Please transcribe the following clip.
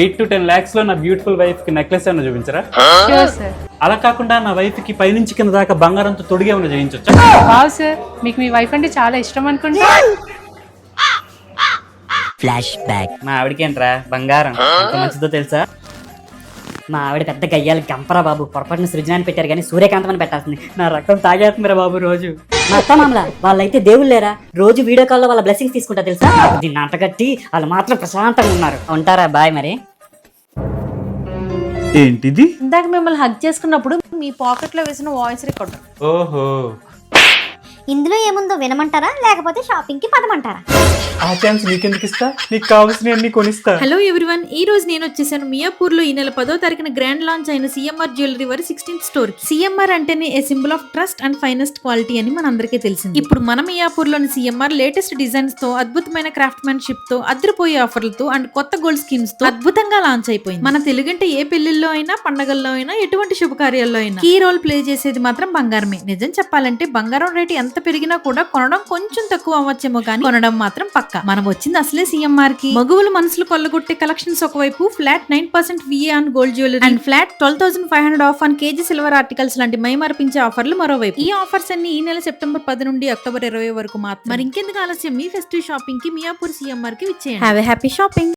8 to 10 lakhs లో నా beautiful wife కి నెక్లెస్ ఏమైనా చూపించరా? Sure, sir. అలా కాకుండా నా వైఫ్ కి పైనుంచి కింద దాకా బంగారంతో తొడిగే ఏమైనా చేయించొచ్చా? వావ్ సార్, మీకు మీ వైఫ్ అంటే చాలా ఇష్టం అనుకుంటా. Flash back. మా ఆవిడకేంట్రా బంగారం ఎంత మంచిదో తెలుసా? మా ఆవిడ పెద్ద గయ్యాలి గంపరా బాబు. పొరపాటున సృజనాన్ని పెట్టారు కానీ సూర్యకాంతం అని పెట్టాల్సింది. నా రక్తం తాగేస్తుందిరా బాబు రోజు. మా అత్త మామల వాళ్ళైతే దేవుళ్ళు లేరా, రోజు వీడియో కాల్లో వాళ్ళ బ్లెస్సింగ్స్ తీసుకుంటా తెలుసా. నాకు దీన్ని అంటగట్టి వాళ్ళు మాత్రం ప్రశాంతంగా ఉన్నారు. ఉంటారా బాయ్ మరి. ఏంటిది? ఇందాక మిమ్మల్ని హగ్ చేసుకున్నప్పుడు మీ పాకెట్ లో వేసిన వాయిస్ రికార్డర్. ఓహో, ఇందులో ఏముందో వినమంటారా లేకపోతే షాపింగ్ కి పదమంటారా? ఆ ఛాన్స్ నీకెందుకు ఇస్తా? నీకు కావాల్సినవన్నీ కొనిస్తా. హలో ఎవ్రీవన్, ఈ రోజు నేను వచ్చేసాను మియాపూర్ లో. ఈ నెల 10వ తారీఖున గ్రాండ్ లాంచ్ అయిన సిఎంఆర్ జ్యువెలరీ వారి 16th స్టోర్. సిఎంఆర్ అంటేనే a symbol of trust and finest quality అని మనందరికీ తెలిసింది. ఇప్పుడు మన మియాపూర్ లోని సిఎంఆర్ లేటెస్ట్ డిజైన్స్ తో, అద్భుతమైన క్రాఫ్ట్మెన్షిప్ తో, అదిరిపోయే ఆఫర్లతో అండ్ కొత్త గోల్డ్ స్కీమ్స్ తో అద్భుతంగా లాంచ్ అయిపోయింది. మన తెలుగంటే ఏ పెళ్లిల్లో అయినా, పండగల్లో అయినా, ఎటువంటి శుభకార్యాల్లో అయినా కీ రోల్ ప్లే చేసేది మాత్రం బంగారమే. నిజం చెప్పాలంటే బంగారం రేటు ఎంత పెరిగినా కూడా కొనడం కొంచెం తక్కువ అవ్వచ్చేమో కానీ కొనడం మాత్రం పక్కా. మనం వచ్చింది అసలే సిఎంఆర్ కి. మగువులు మనసులు కొల్లగొట్టే కలెక్షన్స్ ఒకవైపు, flat 9% VA on gold jewellery and flat 12,500 of on KG silver articles లాంటి మైమర్పించే ఆఫర్లు మరోవైపు. ఈ ఆఫర్స్ అన్ని ఈ నెల సెప్టెంబర్ 10 నుండి అక్టోబర్ 20 వరకు మాత్రం. మరి ఇంకెందుకు ఆలస్యం, మీ ఫెస్టివ్ షాపింగ్ కి మియాపూర్ సిఎంఆర్ కి విచ్చేయండి. Have a happy shopping.